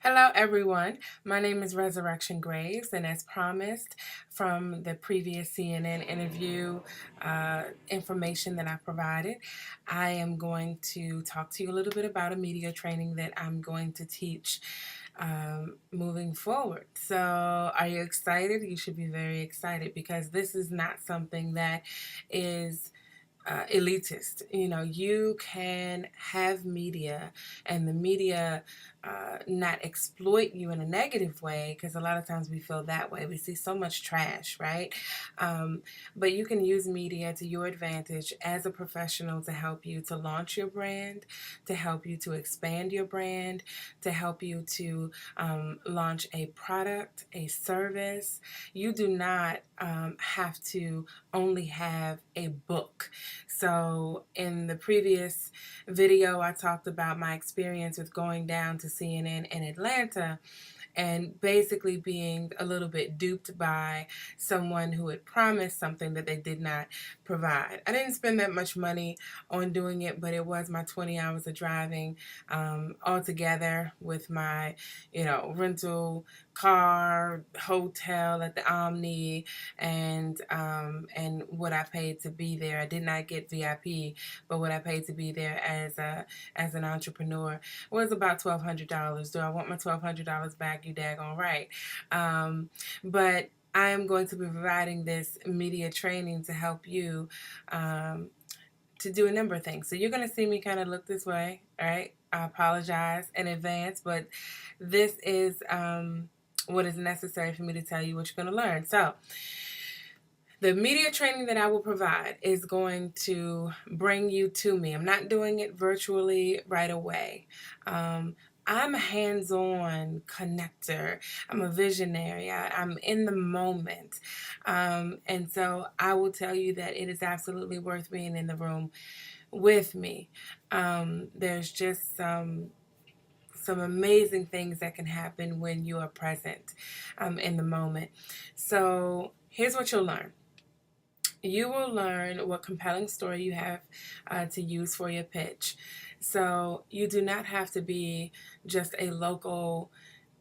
Hello, everyone. My name is Ressurrection Graves, and as promised from the previous CNN interview information that I provided, I am going to talk to you a little bit about a media training that I'm going to teach moving forward. So, are you excited? You should be very excited because this is not something that is elitist. You can have media and the media not exploit you in a negative way, because a lot of times we feel that way. We see so much trash, right? Um, but you can use media to your advantage as a professional to help you to launch your brand, to help you to expand your brand, to help you to launch a product, a service. You do not have to only have a book. So in the previous video, I talked about my experience with going down to CNN in Atlanta and basically being a little bit duped by someone who had promised something that they did not provide. I didn't spend that much money on doing it, but it was my 20 hours of driving altogether with my, rental car, hotel at the Omni, and what I paid to be there. I did not get VIP, but what I paid to be there as an entrepreneur was about $1,200. Do I want my $1,200 back? You daggone right. But I am going to be providing this media training to help you to do a number of things. So you're going to see me kind of look this way, all right? I apologize in advance, but this is what is necessary for me to tell you what you're going to learn. So the media training that I will provide is going to bring you to me. I'm not doing it virtually right away. I'm a hands-on connector. I'm a visionary. I'm in the moment. And so I will tell you that it is absolutely worth being in the room with me. There's just some amazing things that can happen when you are present in the moment. So here's what you'll learn. You will learn what compelling story you have to use for your pitch. So you do not have to be just a local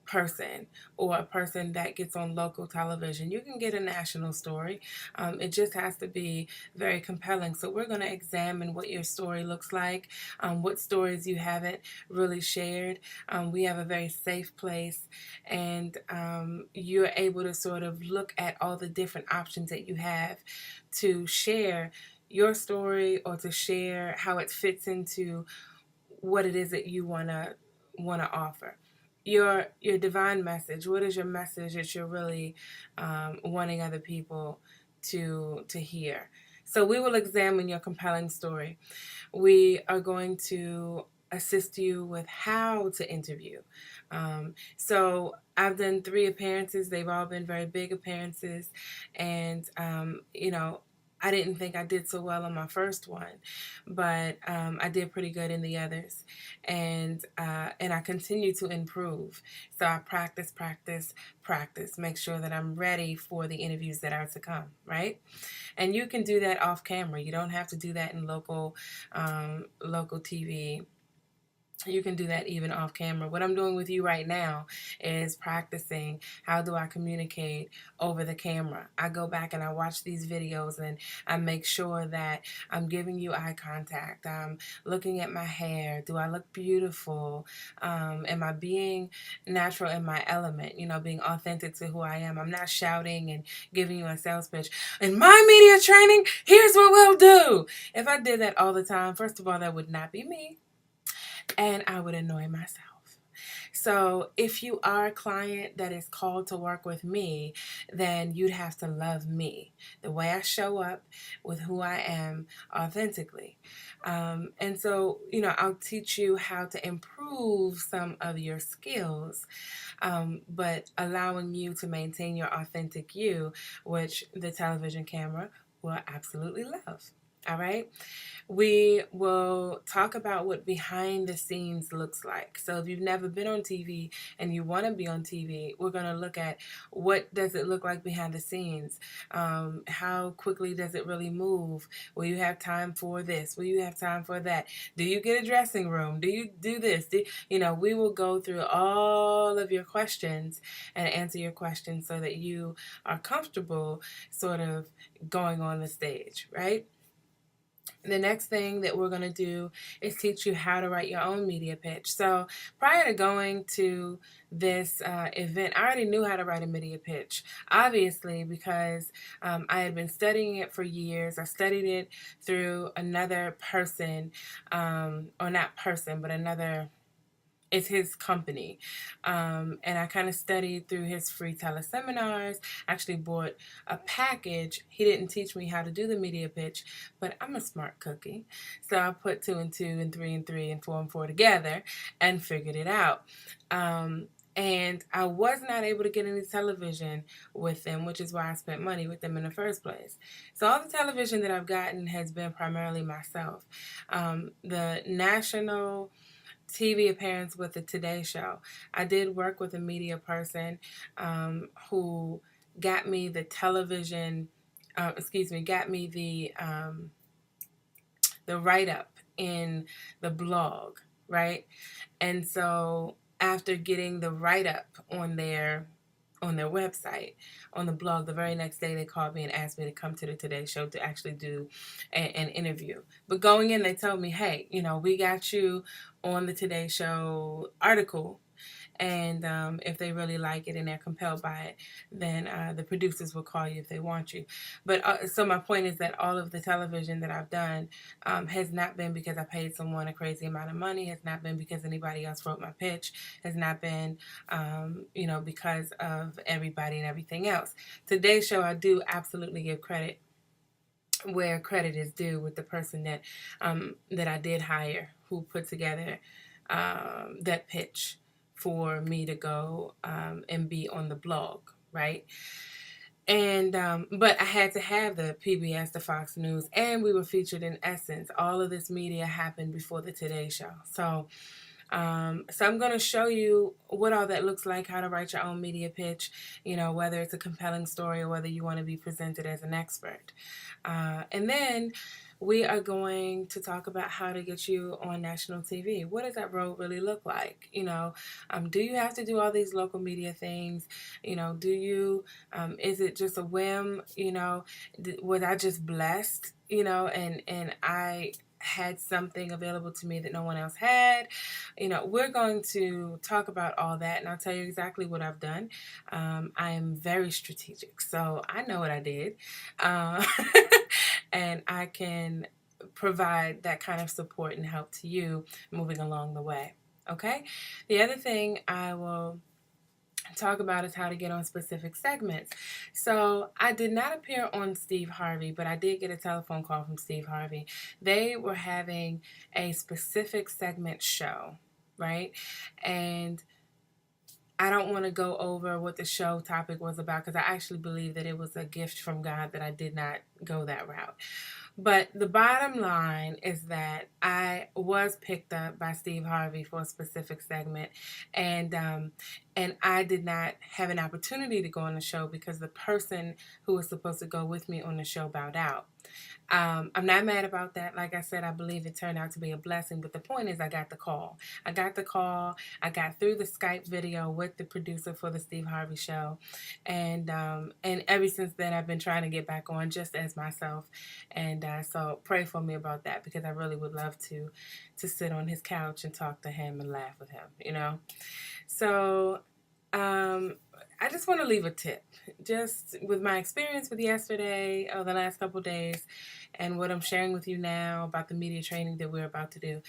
person or a person that gets on local television. You can get a national story. It just has to be very compelling. So we're going to examine what your story looks like, what stories you haven't really shared. We have a very safe place, and you're able to sort of look at all the different options that you have to share your story or to share how it fits into what it is that you wanna offer. Your divine message. What is your message that you're really wanting other people to hear? So we will examine your compelling story. We are going to assist you with how to interview. So I've done 3 appearances. They've all been very big appearances, and I didn't think I did so well on my first one, but I did pretty good in the others, and I continue to improve. So I practice, make sure that I'm ready for the interviews that are to come, right? And you can do that off camera. You don't have to do that in local TV. You can do that even off camera. What I'm doing with you right now is practicing how do I communicate over the camera. I go back and I watch these videos and I make sure that I'm giving you eye contact. I'm looking at my hair. Do I look beautiful? Am I being natural in my element? Being authentic to who I am. I'm not shouting and giving you a sales pitch. In my media training, here's what we'll do. If I did that all the time, first of all, that would not be me, and I would annoy myself. So if you are a client that is called to work with me, then you'd have to love me, the way I show up with who I am authentically. And so, I'll teach you how to improve some of your skills, but allowing you to maintain your authentic you, which the television camera will absolutely love. All right. We will talk about what behind the scenes looks like. So if you've never been on TV and you want to be on TV, we're going to look at what does it look like behind the scenes. How quickly does it really move? Will you have time for this? Will you have time for that? Do you get a dressing room? Do you do this? We will go through all of your questions and answer your questions so that you are comfortable sort of going on the stage, right? The next thing that we're going to do is teach you how to write your own media pitch. So prior to going to this event, I already knew how to write a media pitch, obviously, because I had been studying it for years. I studied it through another person, or not person, but another, it's his company. And I kind of studied through his free teleseminars, actually bought a package. He didn't teach me how to do the media pitch, but I'm a smart cookie. So I put 2 and 2 and 3 and 3 and 4 and 4 together and figured it out. And I was not able to get any television with them, which is why I spent money with them in the first place. So all the television that I've gotten has been primarily myself. The national TV appearance with the Today Show. I did work with a media person who got me the television, got me the write-up in the blog, right? And so after getting the write-up on their website, on the blog, the very next day they called me and asked me to come to the Today Show to actually do an interview. But going in, they told me, hey, we got you on the Today Show article, and if they really like it and they're compelled by it, then the producers will call you if they want you. But so my point is that all of the television that I've done has not been because I paid someone a crazy amount of money, has not been because anybody else wrote my pitch, has not been, because of everybody and everything else. Today's show, I do absolutely give credit where credit is due, with the person that I did hire, who put together that pitch for me to go and be on the blog, right? And but I had to have the PBS, the Fox News, and we were featured in Essence. All of this media happened before the Today Show. So I'm going to show you what all that looks like, how to write your own media pitch, whether it's a compelling story or whether you want to be presented as an expert. And then we are going to talk about how to get you on national TV. What does that road really look like? Do you have to do all these local media things? Do you, is it just a whim? Was I just blessed, and I had something available to me that no one else had? We're going to talk about all that, and I'll tell you exactly what I've done. I am very strategic, so I know what I did. And I can provide that kind of support and help to you moving along the way. Okay? The other thing I will talk about is how to get on specific segments. So I did not appear on Steve Harvey, but I did get a telephone call from Steve Harvey. They were having a specific segment show, right? And I don't want to go over what the show topic was about, because I actually believe that it was a gift from God that I did not go that route. But the bottom line is that I was picked up by Steve Harvey for a specific segment, and I did not have an opportunity to go on the show because the person who was supposed to go with me on the show bowed out. I'm not mad about that. Like I said, I believe it turned out to be a blessing. But the point is, I got the call. I got through the Skype video with the producer for the Steve Harvey show. And ever since then, I've been trying to get back on just as myself. And so pray for me about that, because I really would love to sit on his couch and talk to him and laugh with him, So I just want to leave a tip, just with my experience with yesterday, or the last couple days, and what I'm sharing with you now about the media training that we're about to do.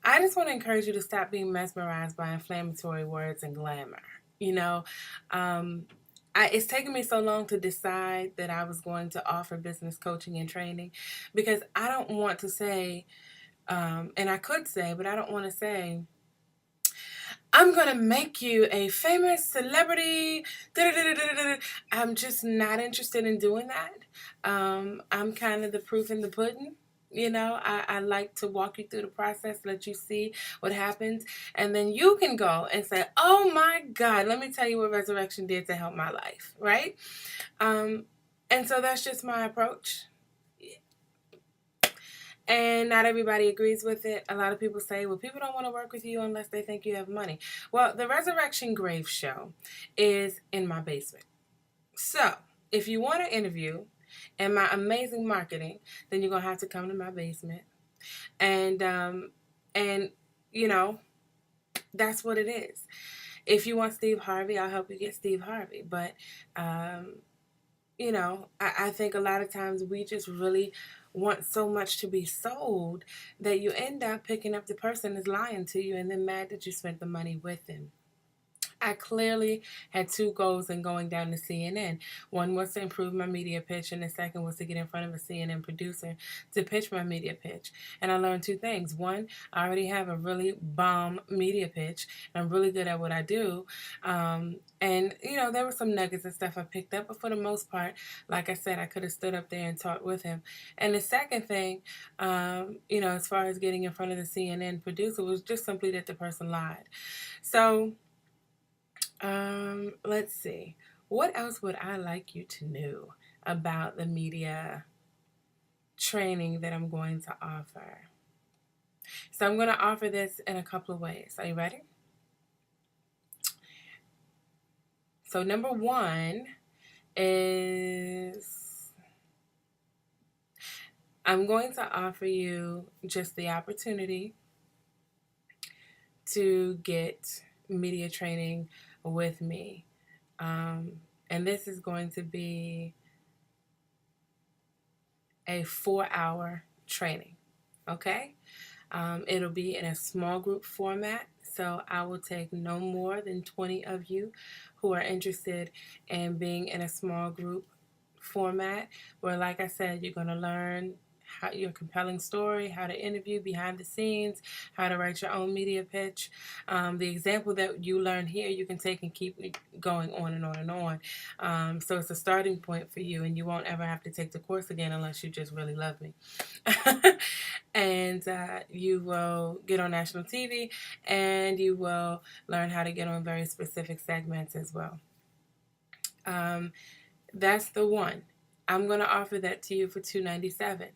I just want to encourage you to stop being mesmerized by inflammatory words and glamour. It's taken me so long to decide that I was going to offer business coaching and training, because I don't want to say, and I could say, but I don't want to say, I'm going to make you a famous celebrity. I'm just not interested in doing that. I'm kind of the proof in the pudding. I like to walk you through the process, let you see what happens, and then you can go and say, oh my God, let me tell you what Resurrection did to help my life, right? And so that's just my approach. And not everybody agrees with it. A lot of people say, well, people don't want to work with you unless they think you have money. Well, the Ressurrection Graves show is in my basement. So if you want to interview and my amazing marketing, then you're going to have to come to my basement. And that's what it is. If you want Steve Harvey, I'll help you get Steve Harvey. But, I think a lot of times we just really want so much to be sold that you end up picking up the person that's lying to you and then mad that you spent the money with them. I clearly had two goals in going down to CNN. One was to improve my media pitch, and the second was to get in front of a CNN producer to pitch my media pitch. And I learned two things. One, I already have a really bomb media pitch, and I'm really good at what I do. And there were some nuggets and stuff I picked up, but for the most part, like I said, I could have stood up there and talked with him. And the second thing, as far as getting in front of the CNN producer, was just simply that the person lied. So, let's see. What else would I like you to know about the media training that I'm going to offer? So I'm going to offer this in a couple of ways. Are you ready? So number one is I'm going to offer you just the opportunity to get media training with me. And this is going to be a 4-hour training, okay? It'll be in a small group format, so I will take no more than 20 of you who are interested in being in a small group format where, like I said, you're going to learn how your compelling story, how to interview behind the scenes, how to write your own media pitch. The example that you learn here, you can take and keep going on and on and on. So it's a starting point for you, and you won't ever have to take the course again unless you just really love me. And you will get on national TV, and you will learn how to get on very specific segments as well. That's the one. I'm going to offer that to you for $297.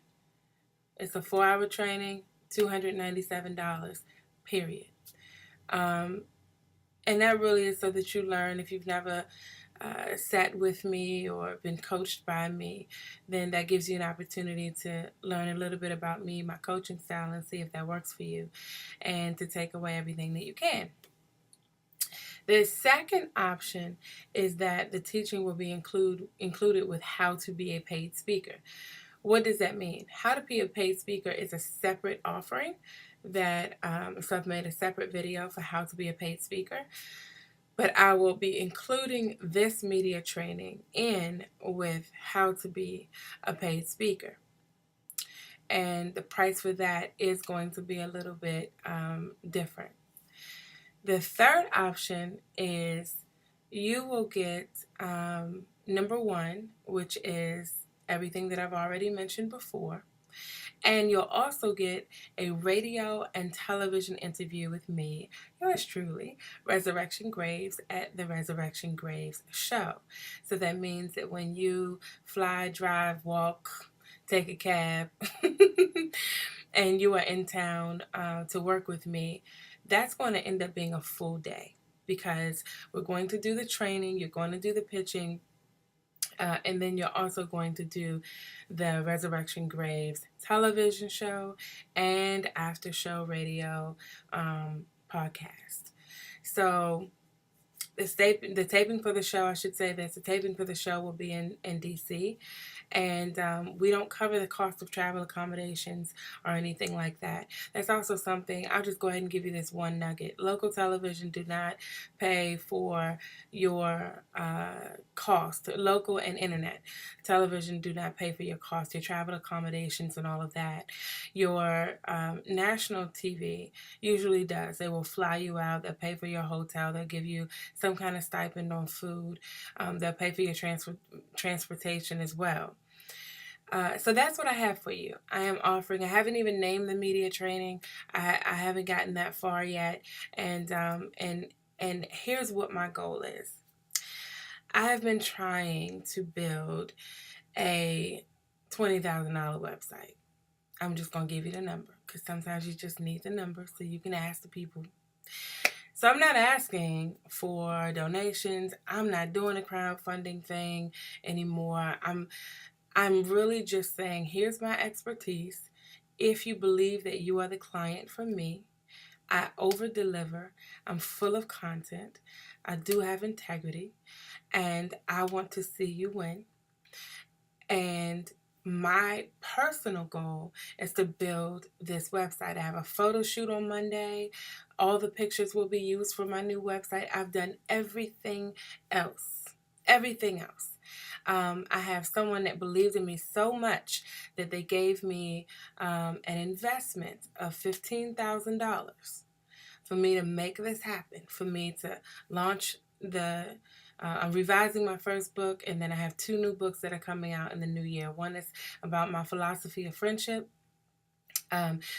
It's a 4-hour training, $297, period. And that really is so that you learn. If you've never sat with me or been coached by me, then that gives you an opportunity to learn a little bit about me, my coaching style, and see if that works for you, and to take away everything that you can. The second option is that the teaching will be included with how to be a paid speaker. What does that mean? How to be a paid speaker is a separate offering that, so I've made a separate video for how to be a paid speaker, but I will be including this media training in with how to be a paid speaker. And the price for that is going to be a little bit different. The third option is you will get number one, which is everything that I've already mentioned before. And you'll also get a radio and television interview with me, yours truly, Ressurrection Graves, at the Ressurrection Graves show. So that means that when you fly, drive, walk, take a cab, and you are in town to work with me, that's going to end up being a full day, because we're going to do the training, you're going to do the pitching, and then you're also going to do the Ressurrection Graves television show and after show radio podcast. So the taping for the show, I should say that the taping for the show will be in DC. And we don't cover the cost of travel accommodations or anything like that. That's also something, I'll just go ahead and give you this one nugget. Local television do not pay for your cost. Local and internet television do not pay for your cost, your travel accommodations and all of that. Your national TV usually does. They will fly you out. They'll pay for your hotel. They'll give you some kind of stipend on food. They'll pay for your transportation as well. So that's what I have for you. I am offering, I haven't even named the media training. I haven't gotten that far yet. And here's what my goal is. I have been trying to build a $20,000 website. I'm just going to give you the number because sometimes you just need the number so you can ask the people. So I'm not asking for donations. I'm not doing a crowdfunding thing anymore. I'm really just saying, here's my expertise. If you believe that you are the client from me, I over deliver. I'm full of content. I do have integrity, and I want to see you win. And my personal goal is to build this website. I have a photo shoot on Monday. All the pictures will be used for my new website. I've done everything else. Everything else. I have someone that believed in me so much that they gave me an investment of $15,000 for me to make this happen, for me to launch I'm revising my first book, and then I have 2 new books that are coming out in the new year. One is about my philosophy of friendship,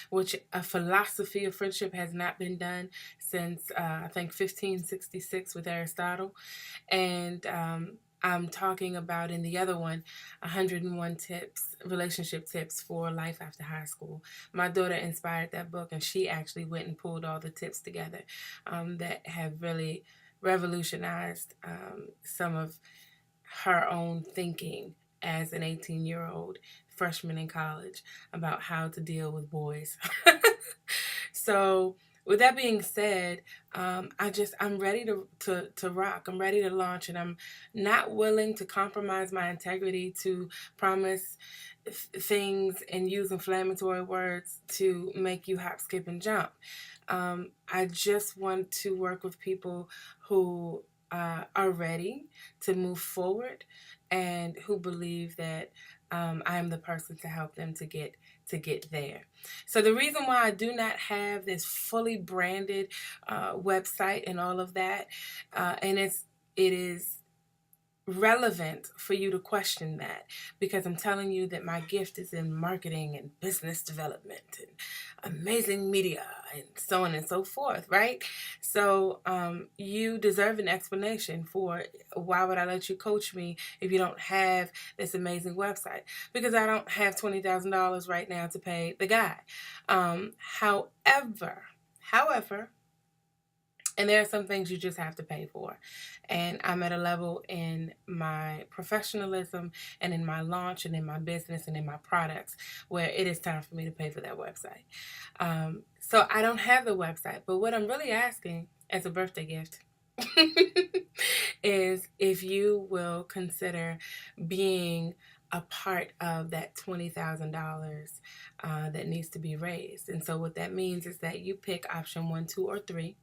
which a philosophy of friendship has not been done since, I think, 1566 with Aristotle. And I'm talking about in the other one, 101 tips, relationship tips for life after high school. My daughter inspired that book, and she actually went and pulled all the tips together that have really revolutionized some of her own thinking as an 18-year-old freshman in college about how to deal with boys. So with that being said, I'm ready to rock. I'm ready to launch, and I'm not willing to compromise my integrity to promise things and use inflammatory words to make you hop, skip, and jump. I just want to work with people who are ready to move forward and who believe that I am the person to help them to get there. So the reason why I do not have this fully branded website and all of that, and it is relevant for you to question that, because I'm telling you that my gift is in marketing and business development and amazing media and so on and so forth, right? So you deserve an explanation for why would I let you coach me if you don't have this amazing website? Because I don't have $20,000 right now to pay the guy. However, and there are some things you just have to pay for. And I'm at a level in my professionalism and in my launch and in my business and in my products where it is time for me to pay for that website. So I don't have the website, but what I'm really asking as a birthday gift is if you will consider being a part of that $20,000 that needs to be raised. And so what that means is that you pick option 1, 2, or 3.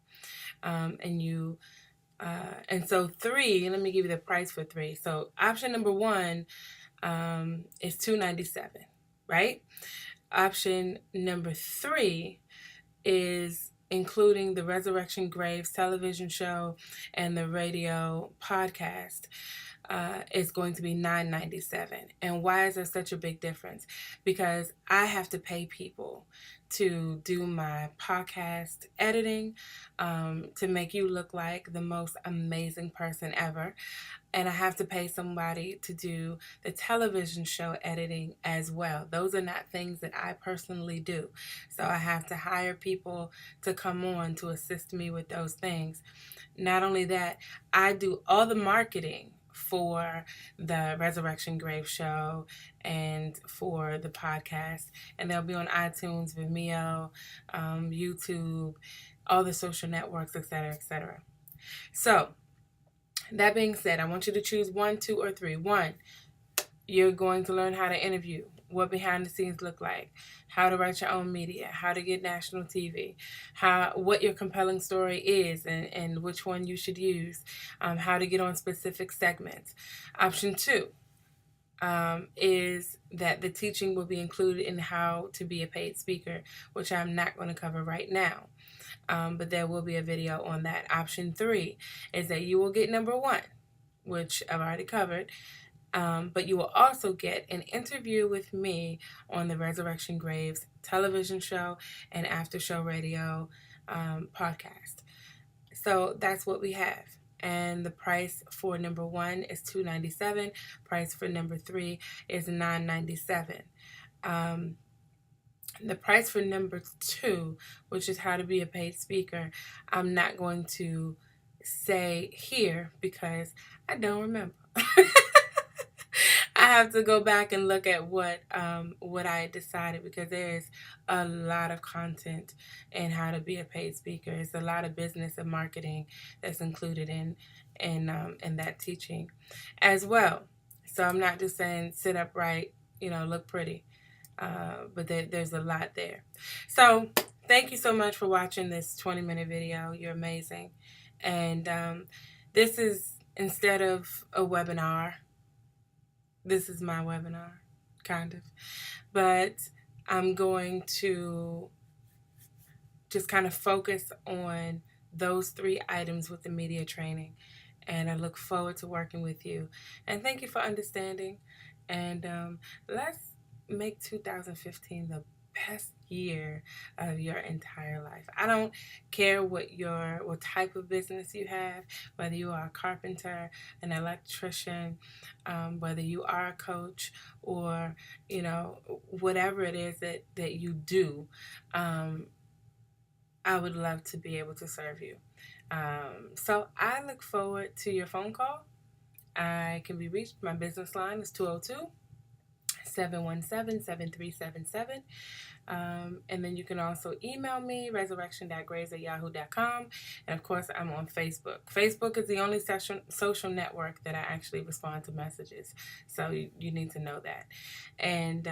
And so 3, let me give you the price for 3. So option number 1 is $297, right? Option number 3 is including the Ressurrection Graves television show and the radio podcast. Is going to be $997. And why is there such a big difference? Because I have to pay people to do my podcast editing, to make you look like the most amazing person ever. And I have to pay somebody to do the television show editing as well. Those are not things that I personally do. So I have to hire people to come on to assist me with those things. Not only that, I do all the marketing for the Ressurrection Graves show and for the podcast. And they'll be on iTunes, Vimeo, YouTube, all the social networks, etc., etc. So that being said, I want you to choose 1, 2, or 3. 1, you're going to learn how to interview, what behind the scenes look like, how to write your own media, how to get national TV, what your compelling story is and which one you should use, how to get on specific segments. Option 2 is that the teaching will be included in how to be a paid speaker, which I'm not going to cover right now. But there will be a video on that. Option 3 is that you will get number 1, which I've already covered, But you will also get an interview with me on the Ressurrection Graves television show and after show radio podcast. So that's what we have. And the price for number 1 is $297. Price for number 3 is $997. The price for number 2, which is how to be a paid speaker, I'm not going to say here because I don't remember. I have to go back and look at what I decided, because there is a lot of content in how to be a paid speaker. It's a lot of business and marketing that's included in that teaching as well. So I'm not just saying sit upright, look pretty, but there's a lot there. So thank you so much for watching this 20-minute video. You're amazing. And this is, instead of a webinar, this is my webinar, kind of. But I'm going to just kind of focus on those 3 items with the media training. And I look forward to working with you. And thank you for understanding. And let's make 2015 the best year of your entire life. I don't care what type of business you have, whether you are a carpenter, an electrician, whether you are a coach, or whatever it is that you do. I would love to be able to serve you. So I look forward to your phone call. I can be reached. My business line is 202-717-7377. And then you can also email me, resurrection.graves@yahoo.com. And of course, I'm on Facebook. Facebook is the only social network that I actually respond to messages. So you need to know that. And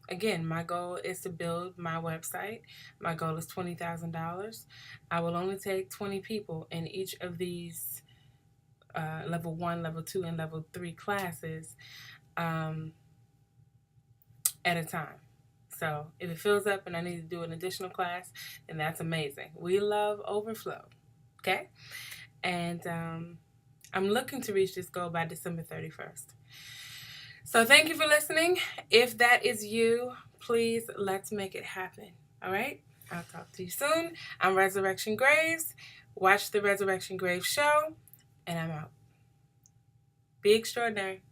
again, my goal is to build my website. My goal is $20,000. I will only take 20 people in each of these level 1, level 2, and level 3 classes at a time. So if it fills up and I need to do an additional class, then that's amazing. We love overflow, okay? And I'm looking to reach this goal by December 31st. So thank you for listening. If that is you, please let's make it happen, all right? I'll talk to you soon. I'm Ressurrection Graves. Watch the Ressurrection Graves show, and I'm out. Be extraordinary.